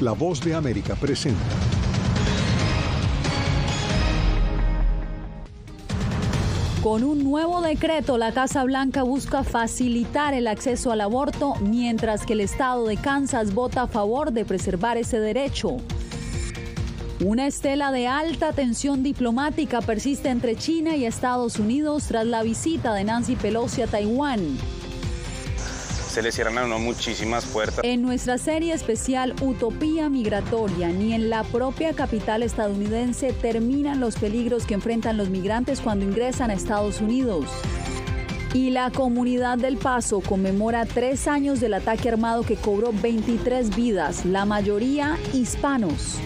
La Voz de América presenta. Con un nuevo decreto, la Casa Blanca busca facilitar el acceso al aborto, mientras que el estado de Kansas vota a favor de preservar ese derecho. Una estela de alta tensión diplomática persiste entre China y Estados Unidos tras la visita de Nancy Pelosi a Taiwán. Se le cierran a uno muchísimas puertas. En nuestra serie especial Utopía Migratoria, ni en la propia capital estadounidense terminan los peligros que enfrentan los migrantes cuando ingresan a Estados Unidos. Y la comunidad del Paso conmemora 3 años del ataque armado que cobró 23 vidas, la mayoría hispanos.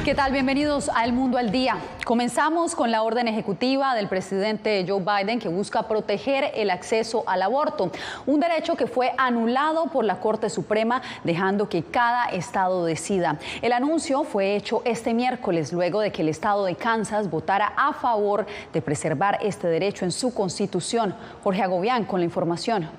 ¿Qué tal? Bienvenidos a El Mundo al Día. Comenzamos con la orden ejecutiva del presidente Joe Biden que busca proteger el acceso al aborto, un derecho que fue anulado por la Corte Suprema, dejando que cada estado decida. El anuncio fue hecho este miércoles luego de que el estado de Kansas votara a favor de preservar este derecho en su constitución. Jorge Agobián con la información.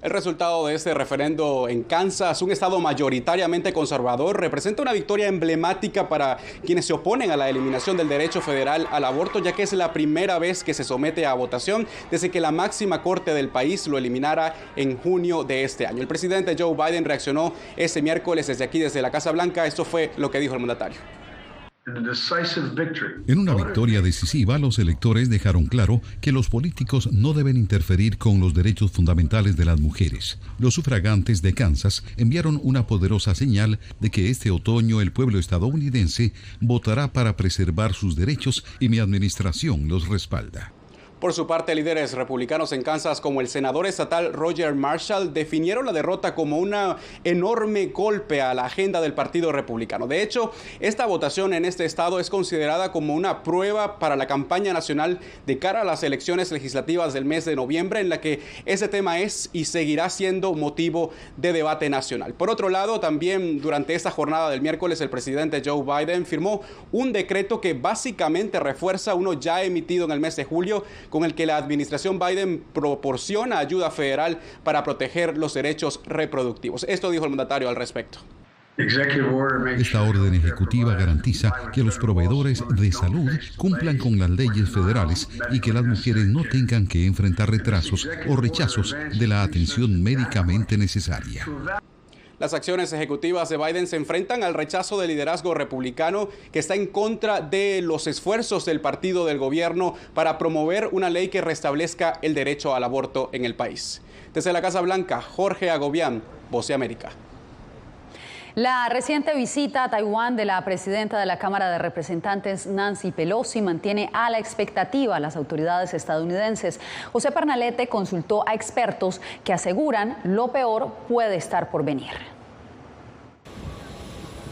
El resultado de este referendo en Kansas, un estado mayoritariamente conservador, representa una victoria emblemática para quienes se oponen a la eliminación del derecho federal al aborto, ya que es la primera vez que se somete a votación desde que la máxima corte del país lo eliminara en junio de este año. El presidente Joe Biden reaccionó este miércoles desde aquí, desde la Casa Blanca. Esto fue lo que dijo el mandatario. En una victoria decisiva, los electores dejaron claro que los políticos no deben interferir con los derechos fundamentales de las mujeres. Los sufragantes de Kansas enviaron una poderosa señal de que este otoño el pueblo estadounidense votará para preservar sus derechos y mi administración los respalda. Por su parte, líderes republicanos en Kansas, como el senador estatal Roger Marshall, definieron la derrota como un enorme golpe a la agenda del Partido Republicano. De hecho, esta votación en este estado es considerada como una prueba para la campaña nacional de cara a las elecciones legislativas del mes de noviembre, en la que ese tema es y seguirá siendo motivo de debate nacional. Por otro lado, también durante esta jornada del miércoles, el presidente Joe Biden firmó un decreto que básicamente refuerza uno ya emitido en el mes de julio, con el que la administración Biden proporciona ayuda federal para proteger los derechos reproductivos. Esto dijo el mandatario al respecto. Esta orden ejecutiva garantiza que los proveedores de salud cumplan con las leyes federales y que las mujeres no tengan que enfrentar retrasos o rechazos de la atención médicamente necesaria. Las acciones ejecutivas de Biden se enfrentan al rechazo del liderazgo republicano, que está en contra de los esfuerzos del partido del gobierno para promover una ley que restablezca el derecho al aborto en el país. Desde la Casa Blanca, Jorge Agobián, Voz de América. La reciente visita a Taiwán de la presidenta de la Cámara de Representantes, Nancy Pelosi, mantiene a la expectativa a las autoridades estadounidenses. José Pernalete consultó a expertos que aseguran lo peor puede estar por venir.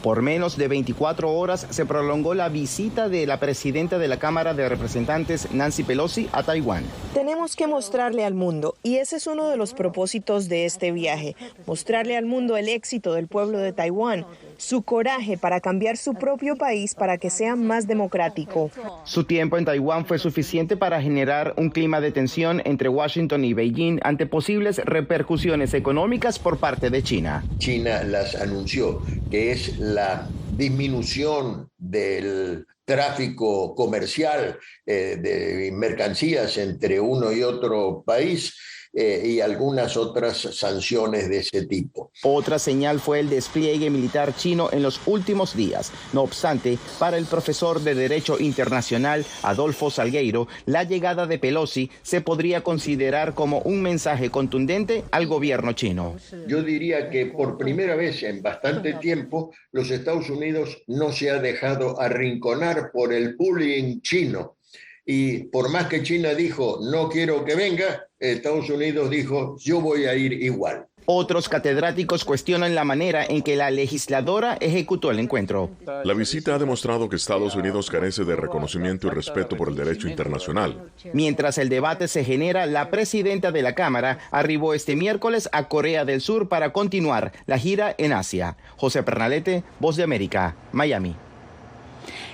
Por menos de 24 horas se prolongó la visita de la presidenta de la Cámara de Representantes, Nancy Pelosi, a Taiwán. Tenemos que mostrarle al mundo, y ese es uno de los propósitos de este viaje, mostrarle al mundo el éxito del pueblo de Taiwán, su coraje para cambiar su propio país para que sea más democrático. Su tiempo en Taiwán fue suficiente para generar un clima de tensión entre Washington y Beijing ante posibles repercusiones económicas por parte de China. China las anunció, que es la disminución del tráfico comercial de mercancías entre uno y otro país, y algunas otras sanciones de ese tipo. Otra señal fue el despliegue militar chino en los últimos días. No obstante, para el profesor de Derecho Internacional Adolfo Salgueiro, la llegada de Pelosi se podría considerar como un mensaje contundente al gobierno chino. Yo diría que por primera vez en bastante tiempo los Estados Unidos no se ha dejado arrinconar por el bullying chino. Y por más que China dijo, no quiero que venga, Estados Unidos dijo, yo voy a ir igual. Otros catedráticos cuestionan la manera en que la legisladora ejecutó el encuentro. La visita ha demostrado que Estados Unidos carece de reconocimiento y respeto por el derecho internacional. Mientras el debate se genera, la presidenta de la Cámara arribó este miércoles a Corea del Sur para continuar la gira en Asia. José Pernalete, Voz de América, Miami.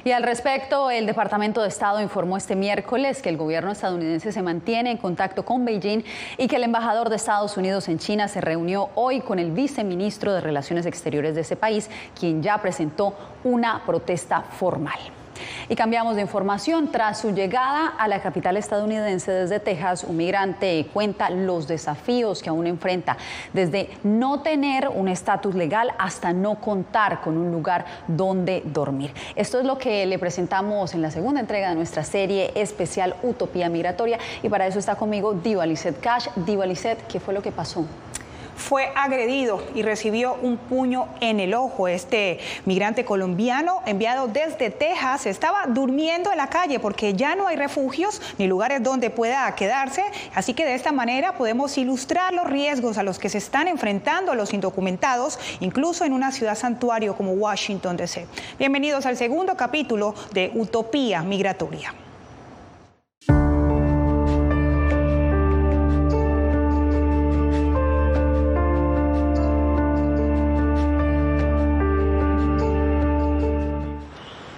Y al respecto, el Departamento de Estado informó este miércoles que el gobierno estadounidense se mantiene en contacto con Beijing y que el embajador de Estados Unidos en China se reunió hoy con el viceministro de Relaciones Exteriores de ese país, quien ya presentó una protesta formal. Y cambiamos de información. Tras su llegada a la capital estadounidense desde Texas, un migrante cuenta los desafíos que aún enfrenta, desde no tener un estatus legal hasta no contar con un lugar donde dormir. Esto es lo que le presentamos en la segunda entrega de nuestra serie especial Utopía Migratoria, y para eso está conmigo Diva Lizeth Cash. Diva Lizeth, ¿qué fue lo que pasó? Fue agredido y recibió un puño en el ojo. Este migrante colombiano enviado desde Texas estaba durmiendo en la calle porque ya no hay refugios ni lugares donde pueda quedarse. Así que de esta manera podemos ilustrar los riesgos a los que se están enfrentando los indocumentados, incluso en una ciudad santuario como Washington, D.C. Bienvenidos al segundo capítulo de Utopía Migratoria.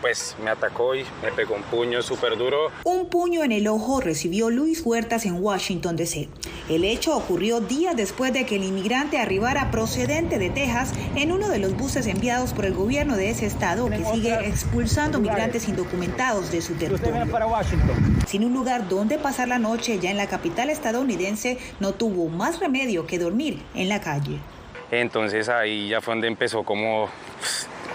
Pues me atacó y me pegó un puño súper duro. Un puño en el ojo recibió Luis Huertas en Washington, D.C. El hecho ocurrió días después de que el inmigrante arribara procedente de Texas en uno de los buses enviados por el gobierno de ese estado, que sigue expulsando migrantes indocumentados de su territorio. Sin un lugar donde pasar la noche ya en la capital estadounidense, no tuvo más remedio que dormir en la calle. Entonces ahí ya fue donde empezó como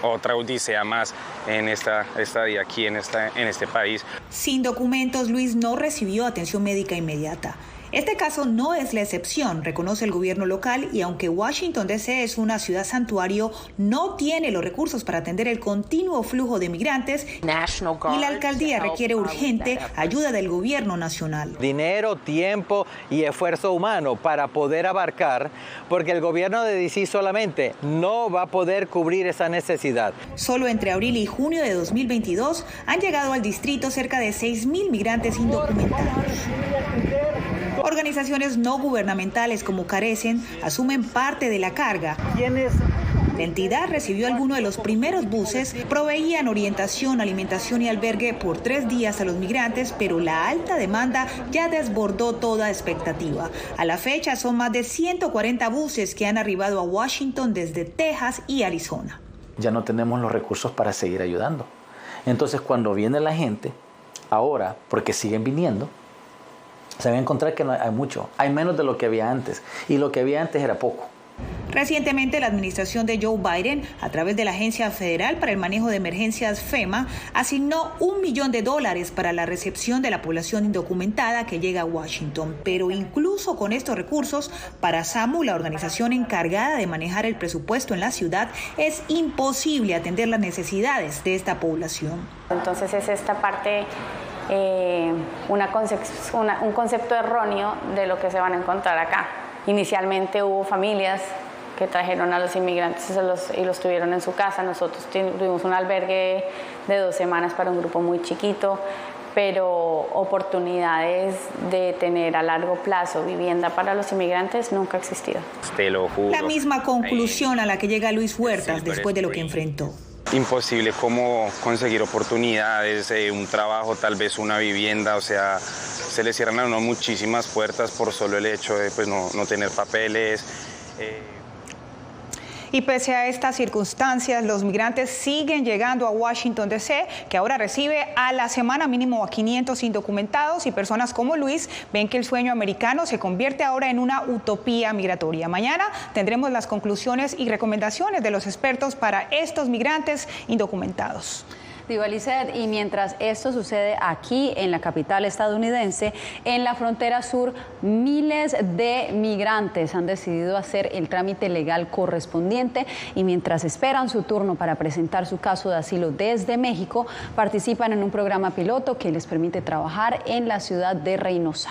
otra odisea más en esta estadía aquí en este país. Sin documentos, Luis no recibió atención médica inmediata. Este caso no es la excepción, reconoce el gobierno local, y aunque Washington, D.C. es una ciudad santuario, no tiene los recursos para atender el continuo flujo de migrantes y la alcaldía requiere urgente ayuda del gobierno nacional. Dinero, tiempo y esfuerzo humano para poder abarcar, porque el gobierno de D.C. solamente no va a poder cubrir esa necesidad. Solo entre abril y junio de 2022 han llegado al distrito cerca de 6,000 migrantes indocumentados. Organizaciones no gubernamentales como Carecen asumen parte de la carga. La entidad recibió algunos de los primeros buses, proveían orientación, alimentación y albergue por 3 días a los migrantes, pero la alta demanda ya desbordó toda expectativa. A la fecha son más de 140 buses que han arribado a Washington desde Texas y Arizona. Ya no tenemos los recursos para seguir ayudando. Entonces, cuando viene la gente, ahora, porque siguen viniendo, se va a encontrar que no hay mucho, hay menos de lo que había antes, y lo que había antes era poco. Recientemente, la administración de Joe Biden, a través de la Agencia Federal para el Manejo de Emergencias FEMA, asignó $1 millón para la recepción de la población indocumentada que llega a Washington. Pero incluso con estos recursos, para SAMU, la organización encargada de manejar el presupuesto en la ciudad, es imposible atender las necesidades de esta población. Entonces es esta parte, un concepto erróneo de lo que se van a encontrar acá. Inicialmente hubo familias que trajeron a los inmigrantes y los tuvieron en su casa. Nosotros tuvimos un albergue de 2 semanas para un grupo muy chiquito, pero oportunidades de tener a largo plazo vivienda para los inmigrantes nunca ha existido. Te lo juro. La misma conclusión a la que llega Luis Huertas después de lo que enfrentó. Imposible como conseguir oportunidades, un trabajo, tal vez una vivienda, o sea, se le cierran a uno muchísimas puertas por solo el hecho de pues, no tener papeles. Y pese a estas circunstancias, los migrantes siguen llegando a Washington, D.C., que ahora recibe a la semana mínimo a 500 indocumentados, y personas como Luis ven que el sueño americano se convierte ahora en una utopía migratoria. Mañana tendremos las conclusiones y recomendaciones de los expertos para estos migrantes indocumentados. Diva Lizeth, y mientras esto sucede aquí en la capital estadounidense, en la frontera sur, miles de migrantes han decidido hacer el trámite legal correspondiente y mientras esperan su turno para presentar su caso de asilo desde México, participan en un programa piloto que les permite trabajar en la ciudad de Reynosa.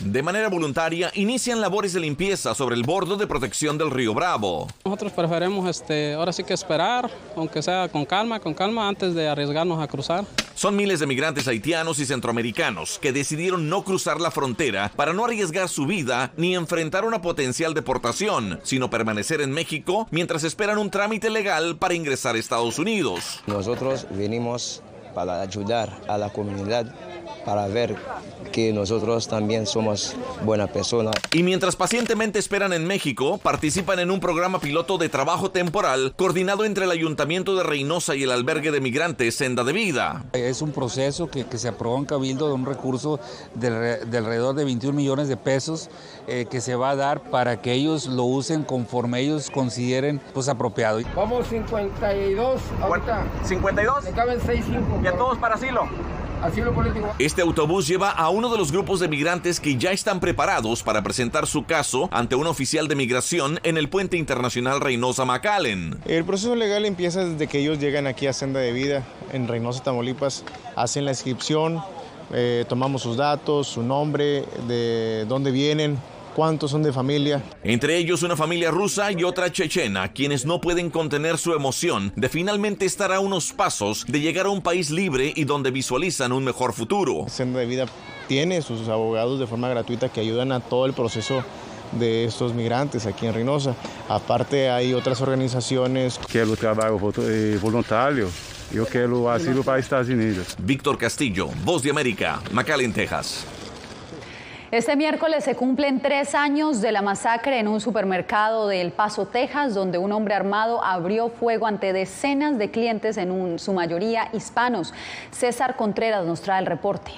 De manera voluntaria, inician labores de limpieza sobre el bordo de protección del río Bravo. Nosotros preferimos ahora sí que esperar, aunque sea con calma, antes de arriesgarnos a cruzar. Son miles de migrantes haitianos y centroamericanos que decidieron no cruzar la frontera para no arriesgar su vida ni enfrentar una potencial deportación, sino permanecer en México mientras esperan un trámite legal para ingresar a Estados Unidos. Nosotros venimos para ayudar a la comunidad, para ver que nosotros también somos buena persona. Y mientras pacientemente esperan en México, participan en un programa piloto de trabajo temporal coordinado entre el Ayuntamiento de Reynosa y el albergue de migrantes Senda de Vida. Es un proceso que se aprobó en Cabildo de un recurso de alrededor de 21 millones de pesos que se va a dar para que ellos lo usen conforme ellos consideren pues apropiado. Vamos 52 ahorita. ¿52? Le caben 6-5. ¿Y a todos para asilo? Asilo político. Este autobús lleva a uno de los grupos de migrantes que ya están preparados para presentar su caso ante un oficial de migración en el puente internacional Reynosa-McAllen. El proceso legal empieza desde que ellos llegan aquí a Senda de Vida, en Reynosa, Tamaulipas, hacen la inscripción, tomamos sus datos, su nombre, de dónde vienen, cuántos son de familia. Entre ellos una familia rusa y otra chechena, quienes no pueden contener su emoción de finalmente estar a unos pasos de llegar a un país libre y donde visualizan un mejor futuro. Senda de Vida tiene sus abogados de forma gratuita que ayudan a todo el proceso de estos migrantes aquí en Reynosa. Aparte hay otras organizaciones. Quiero trabajo voluntario. Yo quiero asilo para Estados Unidos. Víctor Castillo, Voz de América, McAllen, Texas. Este miércoles se cumplen 3 años de la masacre en un supermercado de El Paso, Texas, donde un hombre armado abrió fuego ante decenas de clientes, en su mayoría hispanos. César Contreras nos trae el reporte.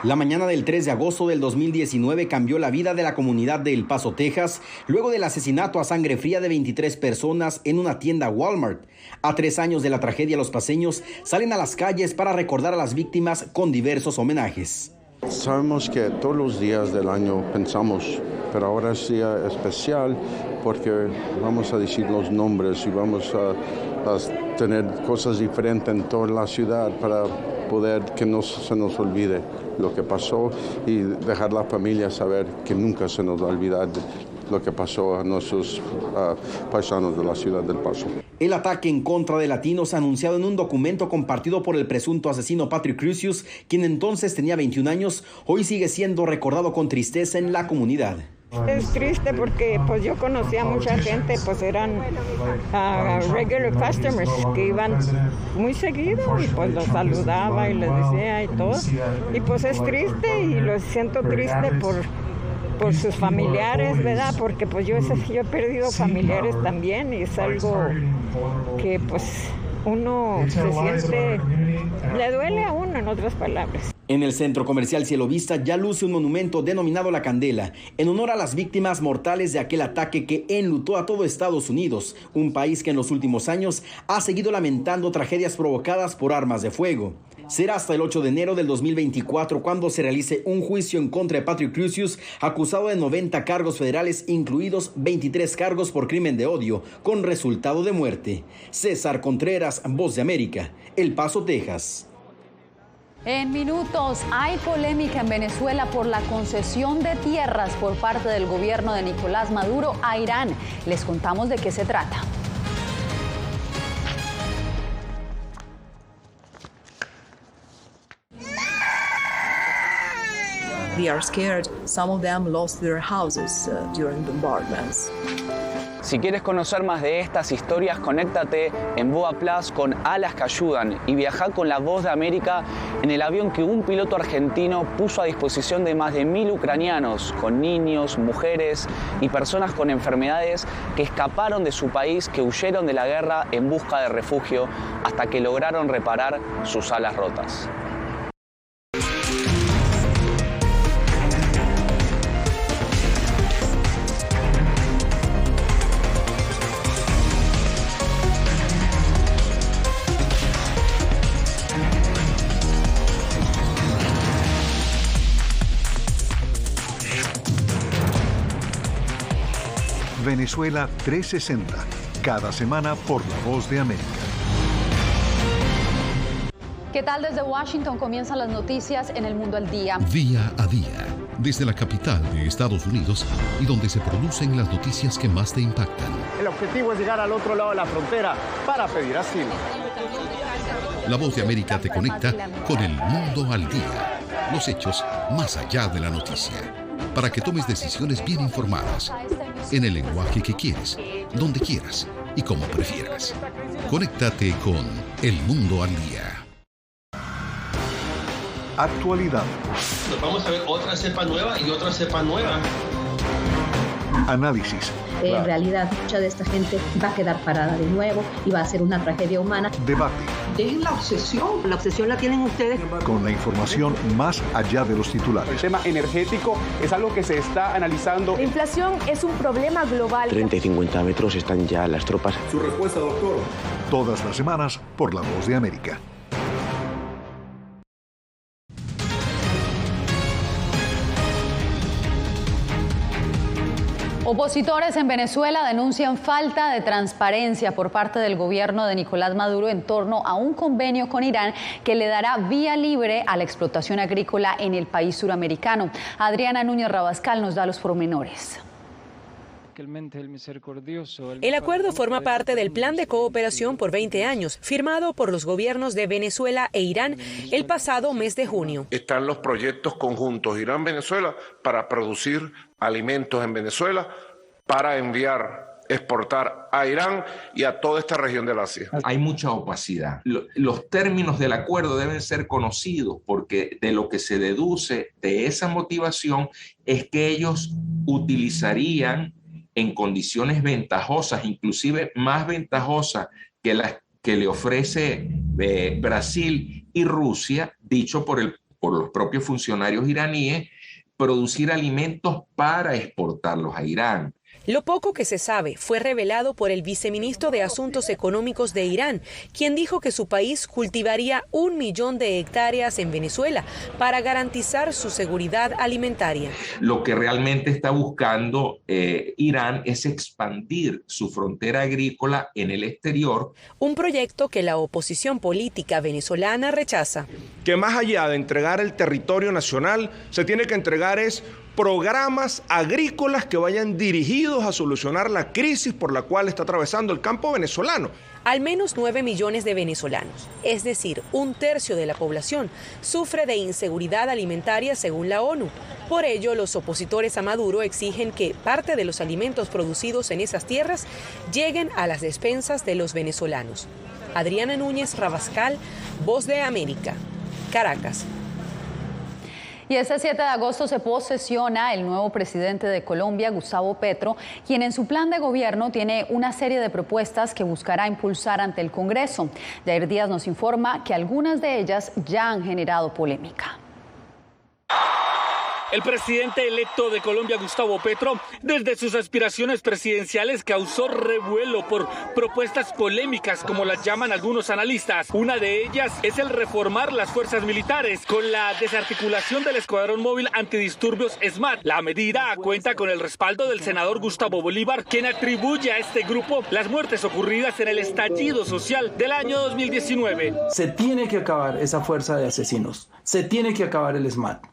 La mañana del 3 de agosto del 2019 cambió la vida de la comunidad de El Paso, Texas, luego del asesinato a sangre fría de 23 personas en una tienda Walmart. A 3 años de la tragedia, los paseños salen a las calles para recordar a las víctimas con diversos homenajes. Sabemos que todos los días del año pensamos, pero ahora es día especial porque vamos a decir los nombres y vamos a tener cosas diferentes en toda la ciudad para poder que no se nos olvide lo que pasó y dejar a la familia saber que nunca se nos va a olvidar lo que pasó a nuestros paisanos de la ciudad del Paso. El ataque en contra de latinos, anunciado en un documento compartido por el presunto asesino Patrick Crusius, quien entonces tenía 21 años, hoy sigue siendo recordado con tristeza en la comunidad. Es triste porque pues yo conocía a mucha gente, pues eran regular customers que iban muy seguido y pues los saludaba y les decía y todo. Y pues es triste y lo siento triste por sus familiares, ¿verdad? Porque pues yo he perdido familiares también y es algo que pues uno se siente, le duele a uno, en otras palabras. En el centro comercial Cielo Vista ya luce un monumento denominado La Candela, en honor a las víctimas mortales de aquel ataque que enlutó a todo Estados Unidos, un país que en los últimos años ha seguido lamentando tragedias provocadas por armas de fuego. Será hasta el 8 de enero del 2024 cuando se realice un juicio en contra de Patrick Crusius, acusado de 90 cargos federales, incluidos 23 cargos por crimen de odio, con resultado de muerte. César Contreras, Voz de América, El Paso, Texas. En minutos, hay polémica en Venezuela por la concesión de tierras por parte del gobierno de Nicolás Maduro a Irán. Les contamos de qué se trata. They are scared. Some of them lost their houses during bombardments. Si quieres conocer más de estas historias, conéctate en Boa Plus con Alas que Ayudan y viaja con la Voz de América en el avión que un piloto argentino puso a disposición de más de 1000 ucranianos, con niños, mujeres y personas con enfermedades que escaparon de su país, que huyeron de la guerra en busca de refugio hasta que lograron reparar sus alas rotas. Venezuela 360, cada semana por La Voz de América. ¿Qué tal? Desde Washington comienzan las noticias en El Mundo al Día. Día a día, desde la capital de Estados Unidos y donde se producen las noticias que más te impactan. El objetivo es llegar al otro lado de la frontera para pedir asilo. La Voz de América te conecta con el mundo al día. Los hechos más allá de la noticia. Para que tomes decisiones bien informadas. En el lenguaje que quieres, donde quieras y como prefieras. Conéctate con El Mundo al Día. Actualidad. Nos vamos a ver otra cepa nueva y otra cepa nueva. Análisis. En realidad, mucha de esta gente va a quedar parada de nuevo y va a ser una tragedia humana. Debate. Dejen la obsesión. La obsesión la tienen ustedes. Con la información más allá de los titulares. El tema energético es algo que se está analizando. La inflación es un problema global. 30 y 50 metros están ya las tropas. Su respuesta, doctor. Todas las semanas por La Voz de América. Opositores en Venezuela denuncian falta de transparencia por parte del gobierno de Nicolás Maduro en torno a un convenio con Irán que le dará vía libre a la explotación agrícola en el país suramericano. Adriana Núñez Rabascal nos da los pormenores. El acuerdo forma parte del Plan de Cooperación por 20 años, firmado por los gobiernos de Venezuela e Irán el pasado mes de junio. Están los proyectos conjuntos Irán-Venezuela para producir alimentos en Venezuela, para exportar a Irán y a toda esta región del Asia. Hay mucha opacidad. Los términos del acuerdo deben ser conocidos porque de lo que se deduce de esa motivación es que ellos utilizarían en condiciones ventajosas, inclusive más ventajosas que las que le ofrece Brasil y Rusia, dicho por los propios funcionarios iraníes, producir alimentos para exportarlos a Irán. Lo poco que se sabe fue revelado por el viceministro de Asuntos Económicos de Irán, quien dijo que su país cultivaría 1 millón de hectáreas en Venezuela para garantizar su seguridad alimentaria. Lo que realmente está buscando Irán es expandir su frontera agrícola en el exterior. Un proyecto que la oposición política venezolana rechaza. Que más allá de entregar el territorio nacional, se tiene que entregar programas agrícolas que vayan dirigidos a solucionar la crisis por la cual está atravesando el campo venezolano. Al menos 9 millones de venezolanos, es decir, 1/3 de la población, sufre de inseguridad alimentaria según la ONU. Por ello, los opositores a Maduro exigen que parte de los alimentos producidos en esas tierras lleguen a las despensas de los venezolanos. Adriana Núñez Rabascal, Voz de América, Caracas. Y este 7 de agosto se posesiona el nuevo presidente de Colombia, Gustavo Petro, quien en su plan de gobierno tiene una serie de propuestas que buscará impulsar ante el Congreso. Jair Díaz nos informa que algunas de ellas ya han generado polémica. El presidente electo de Colombia, Gustavo Petro, desde sus aspiraciones presidenciales causó revuelo por propuestas polémicas, como las llaman algunos analistas. Una de ellas es el reformar las fuerzas militares con la desarticulación del Escuadrón Móvil Antidisturbios SMAT. La medida cuenta con el respaldo del senador Gustavo Bolívar, quien atribuye a este grupo las muertes ocurridas en el estallido social del año 2019. Se tiene que acabar esa fuerza de asesinos, se tiene que acabar el SMAT.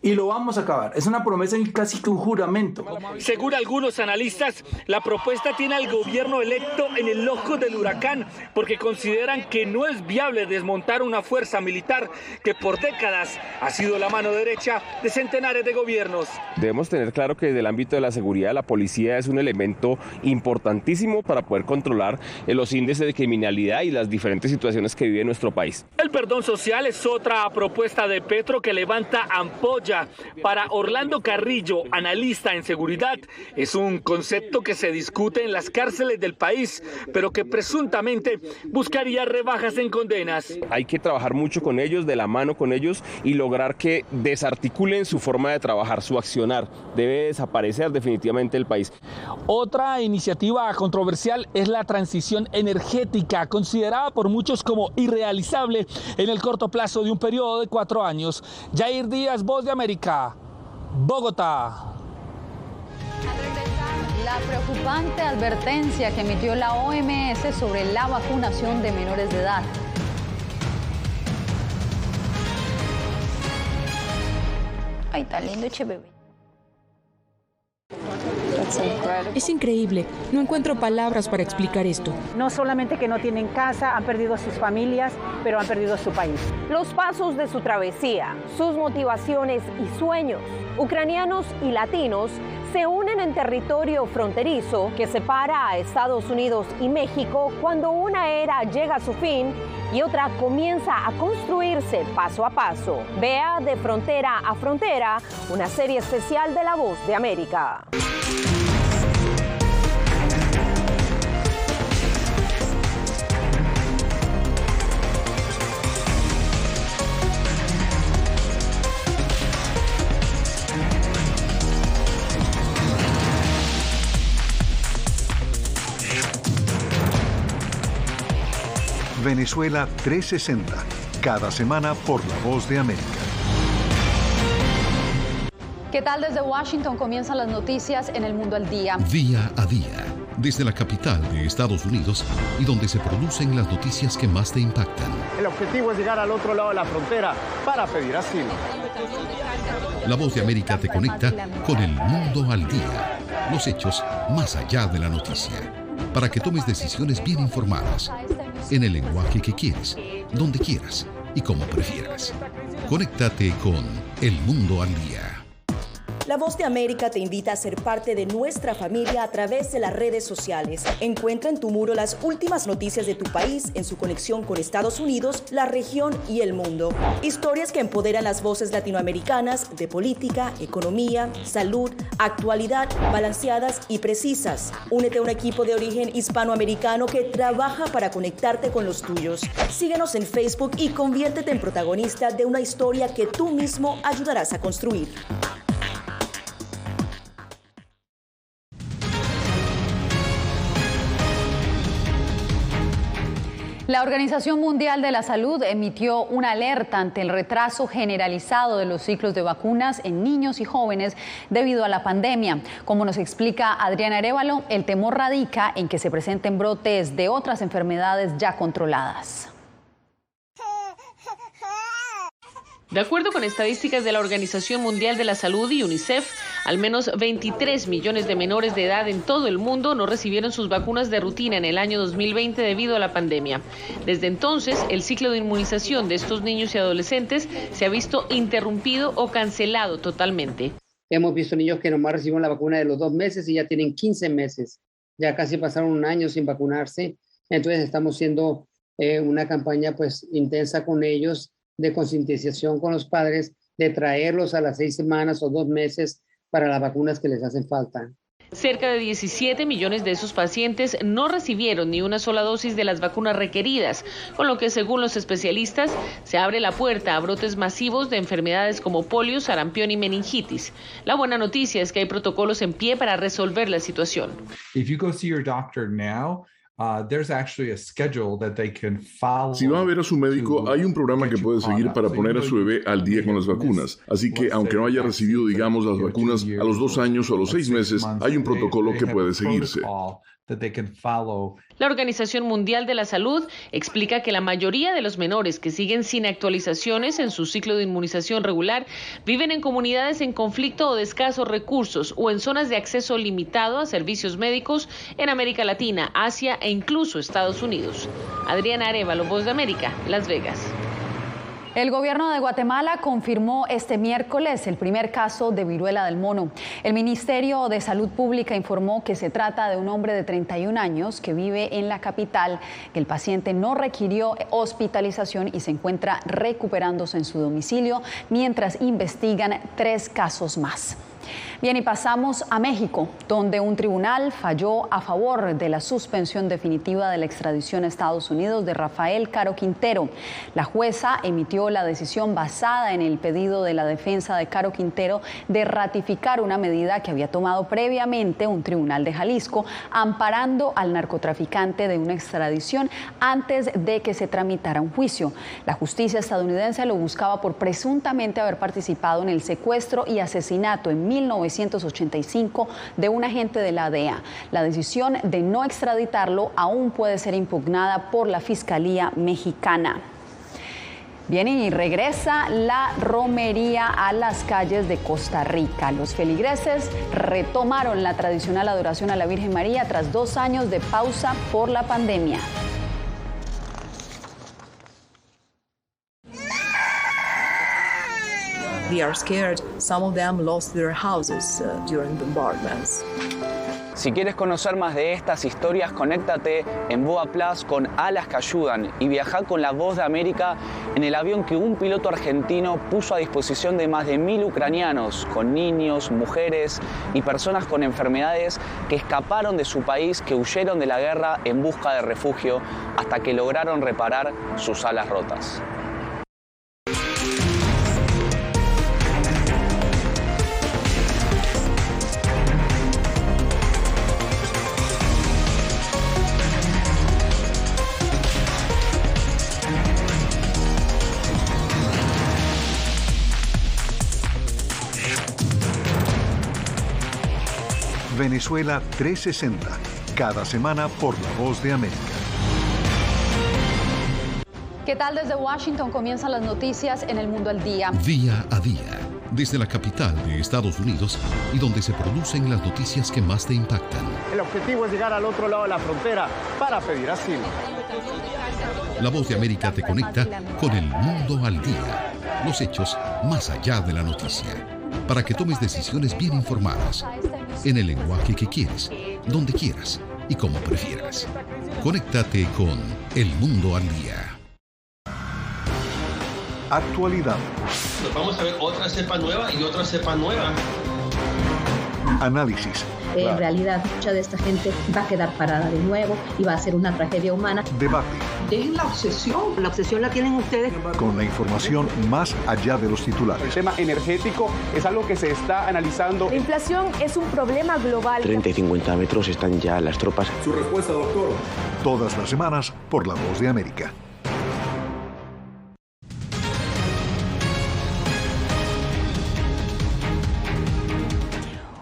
Y lo vamos a acabar. Es una promesa y casi que un juramento. Según algunos analistas, la propuesta tiene al gobierno electo en el ojo del huracán porque consideran que no es viable desmontar una fuerza militar que por décadas ha sido la mano derecha de centenares de gobiernos. Debemos tener claro que desde el ámbito de la seguridad, la policía es un elemento importantísimo para poder controlar los índices de criminalidad y las diferentes situaciones que vive nuestro país. El perdón social es otra propuesta de Petro que levanta ampolla. Para Orlando Carrillo, analista en seguridad, es un concepto que se discute en las cárceles del país, pero que presuntamente buscaría rebajas en condenas. Hay que trabajar mucho con ellos, de la mano con ellos, y lograr que desarticulen su forma de trabajar, su accionar. Debe desaparecer definitivamente el país. Otra iniciativa controversial es la transición energética, considerada por muchos como irrealizable en el corto plazo de un periodo de 4 años. Jair Díaz, Voz de América, Bogotá. La preocupante advertencia que emitió la OMS sobre la vacunación de menores de edad. Ay, tan lindo, che bebé. Es increíble. No encuentro palabras para explicar esto. No solamente que no tienen casa, han perdido a sus familias, pero han perdido a su país. Los pasos de su travesía, sus motivaciones y sueños, ucranianos y latinos, se unen en territorio fronterizo que separa a Estados Unidos y México cuando una era llega a su fin y otra comienza a construirse paso a paso. Vea De Frontera a Frontera, una serie especial de La Voz de América. Venezuela 360, cada semana por La Voz de América. ¿Qué tal? Desde Washington comienzan las noticias en El Mundo al Día. Día a día, desde la capital de Estados Unidos y donde se producen las noticias que más te impactan. El objetivo es llegar al otro lado de la frontera para pedir asilo. La Voz de América te conecta con El Mundo al Día. Los hechos más allá de la noticia. Para que tomes decisiones bien informadas, en el lenguaje que quieres, donde quieras y como prefieras. Conéctate con El Mundo al Día. La Voz de América te invita a ser parte de nuestra familia a través de las redes sociales. Encuentra en tu muro las últimas noticias de tu país en su conexión con Estados Unidos, la región y el mundo. Historias que empoderan las voces latinoamericanas de política, economía, salud, actualidad, balanceadas y precisas. Únete a un equipo de origen hispanoamericano que trabaja para conectarte con los tuyos. Síguenos en Facebook y conviértete en protagonista de una historia que tú mismo ayudarás a construir. La Organización Mundial de la Salud emitió una alerta ante el retraso generalizado de los ciclos de vacunas en niños y jóvenes debido a la pandemia. Como nos explica Adriana Arévalo, el temor radica en que se presenten brotes de otras enfermedades ya controladas. De acuerdo con estadísticas de la Organización Mundial de la Salud y UNICEF, al menos 23 millones de menores de edad en todo el mundo no recibieron sus vacunas de rutina en el año 2020 debido a la pandemia. Desde entonces, el ciclo de inmunización de estos niños y adolescentes se ha visto interrumpido o cancelado totalmente. Hemos visto niños que nomás reciben la vacuna de los 2 meses y ya tienen 15 meses. Ya casi pasaron 1 año sin vacunarse. Entonces estamos haciendo una campaña pues intensa con ellos, de concientización con los padres, de traerlos a las 6 semanas o 2 meses para las vacunas que les hacen falta. Cerca de 17 millones de esos pacientes no recibieron ni una sola dosis de las vacunas requeridas, con lo que, según los especialistas, se abre la puerta a brotes masivos de enfermedades como polio, sarampión y meningitis. La buena noticia es que hay protocolos en pie para resolver la situación. If you go see your doctor now, there's actually a schedule that they can follow. Si va a ver a su médico, hay un programa que puede seguir para poner a su bebé al día con las vacunas. Así que, aunque no haya recibido, digamos, las vacunas a los 2 años o a los 6 meses, hay un protocolo que puede seguirse. La Organización Mundial de la Salud explica que la mayoría de los menores que siguen sin actualizaciones en su ciclo de inmunización regular viven en comunidades en conflicto o de escasos recursos o en zonas de acceso limitado a servicios médicos en América Latina, Asia e incluso Estados Unidos. Adriana Arévalo, Voz de América, Las Vegas. El gobierno de Guatemala confirmó este miércoles el primer caso de viruela del mono. El Ministerio de Salud Pública informó que se trata de un hombre de 31 años que vive en la capital, que el paciente no requirió hospitalización y se encuentra recuperándose en su domicilio mientras investigan 3 casos más. Bien, y pasamos a México, donde un tribunal falló a favor de la suspensión definitiva de la extradición a Estados Unidos de Rafael Caro Quintero. La jueza emitió la decisión basada en el pedido de la defensa de Caro Quintero de ratificar una medida que había tomado previamente un tribunal de Jalisco, amparando al narcotraficante de una extradición antes de que se tramitara un juicio. La justicia estadounidense lo buscaba por presuntamente haber participado en el secuestro y asesinato en 1985 de un agente de la DEA. La decisión de no extraditarlo aún puede ser impugnada por la Fiscalía mexicana. Bien, y regresa la romería a las calles de Costa Rica. Los feligreses retomaron la tradicional adoración a la Virgen María tras 2 años de pausa por la pandemia. They are scared. Some of them lost their houses during bombardments. Si quieres conocer más de estas historias, conéctate en Boa Plus con Alas que Ayudan y viaja con La Voz de América en el avión que un piloto argentino puso a disposición de más de 1000 ucranianos, con niños, mujeres y personas con enfermedades que escaparon de su país, que huyeron de la guerra en busca de refugio hasta que lograron reparar sus alas rotas. Venezuela 360, cada semana por La Voz de América. ¿Qué tal? Desde Washington comienzan las noticias en El Mundo al Día. Día a día, desde la capital de Estados Unidos y donde se producen las noticias que más te impactan. El objetivo es llegar al otro lado de la frontera para pedir asilo. La Voz de América te conecta con El Mundo al Día. Los hechos más allá de la noticia. Para que tomes decisiones bien informadas, en el lenguaje que quieres, donde quieras y como prefieras. Conéctate con El Mundo al Día. Actualidad. Nos vamos a ver otra cepa nueva y otra cepa nueva. Análisis. En realidad, mucha de esta gente va a quedar parada de nuevo y va a ser una tragedia humana. Debate. Dejen la obsesión. La obsesión la tienen ustedes. Con la información más allá de los titulares. El tema energético es algo que se está analizando. La inflación es un problema global. 30 y 50 metros están ya las tropas. Su respuesta, doctor. Todas las semanas por La Voz de América.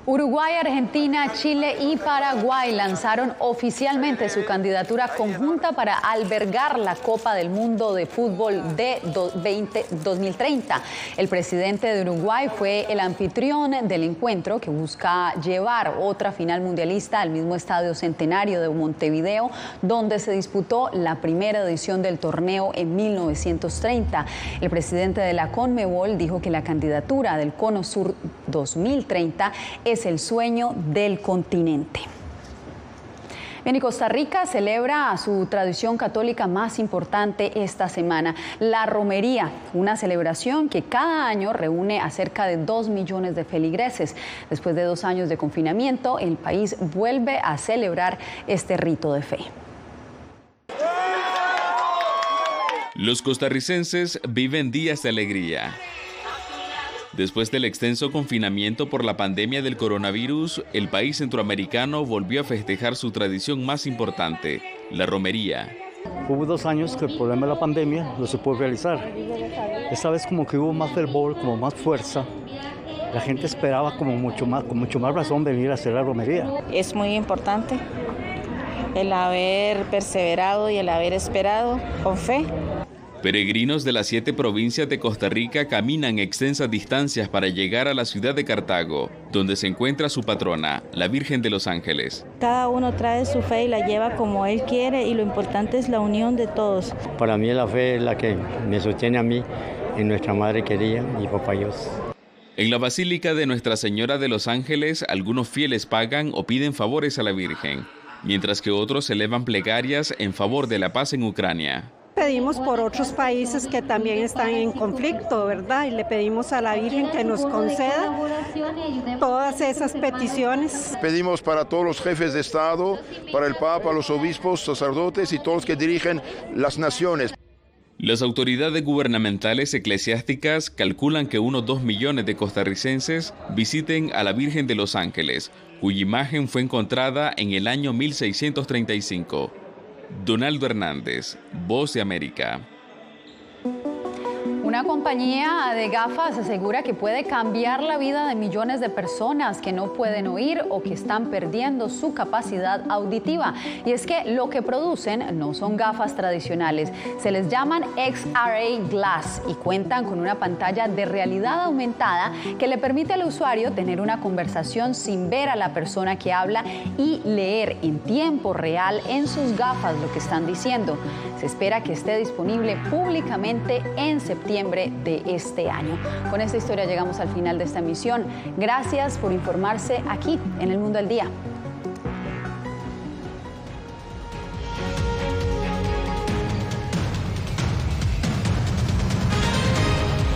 Uruguay, Argentina, Chile y Paraguay lanzaron oficialmente su candidatura conjunta para albergar la Copa del Mundo de Fútbol de 2030. El presidente de Uruguay fue el anfitrión del encuentro, que busca llevar otra final mundialista al mismo Estadio Centenario de Montevideo, donde se disputó la primera edición del torneo en 1930. El presidente de la Conmebol dijo que la candidatura del Cono Sur 2030 es el sueño del continente. Bien, y Costa Rica celebra su tradición católica más importante esta semana, la romería, una celebración que cada año reúne a cerca de 2 millones de feligreses. Después de 2 años de confinamiento, el país vuelve a celebrar este rito de fe. Los costarricenses viven días de alegría. Después del extenso confinamiento por la pandemia del coronavirus, el país centroamericano volvió a festejar su tradición más importante, la romería. Hubo 2 años que el problema de la pandemia no se pudo realizar. Esta vez como que hubo más fervor, como más fuerza. La gente esperaba con mucho más razón venir a hacer la romería. Es muy importante el haber perseverado y el haber esperado con fe. Peregrinos de las 7 provincias de Costa Rica caminan extensas distancias para llegar a la ciudad de Cartago, donde se encuentra su patrona, la Virgen de los Ángeles. Cada uno trae su fe y la lleva como él quiere, y lo importante es la unión de todos. Para mí la fe es la que me sostiene a mí, en nuestra Madre querida y Papá Dios. En la Basílica de Nuestra Señora de los Ángeles, algunos fieles pagan o piden favores a la Virgen, mientras que otros elevan plegarias en favor de la paz en Ucrania. Pedimos por otros países que también están en conflicto, ¿verdad? Y le pedimos a la Virgen que nos conceda todas esas peticiones. Pedimos para todos los jefes de Estado, para el Papa, los obispos, sacerdotes y todos los que dirigen las naciones. Las autoridades gubernamentales eclesiásticas calculan que unos 2 millones de costarricenses visiten a la Virgen de los Ángeles, cuya imagen fue encontrada en el año 1635. Donaldo Hernández, Voz de América. Una compañía de gafas asegura que puede cambiar la vida de millones de personas que no pueden oír o que están perdiendo su capacidad auditiva. Y es que lo que producen no son gafas tradicionales, se les llaman XRA Glass y cuentan con una pantalla de realidad aumentada que le permite al usuario tener una conversación sin ver a la persona que habla y leer en tiempo real en sus gafas lo que están diciendo. Se espera que esté disponible públicamente en septiembre de este año. Con esta historia llegamos al final de esta emisión. Gracias por informarse aquí en El Mundo al Día.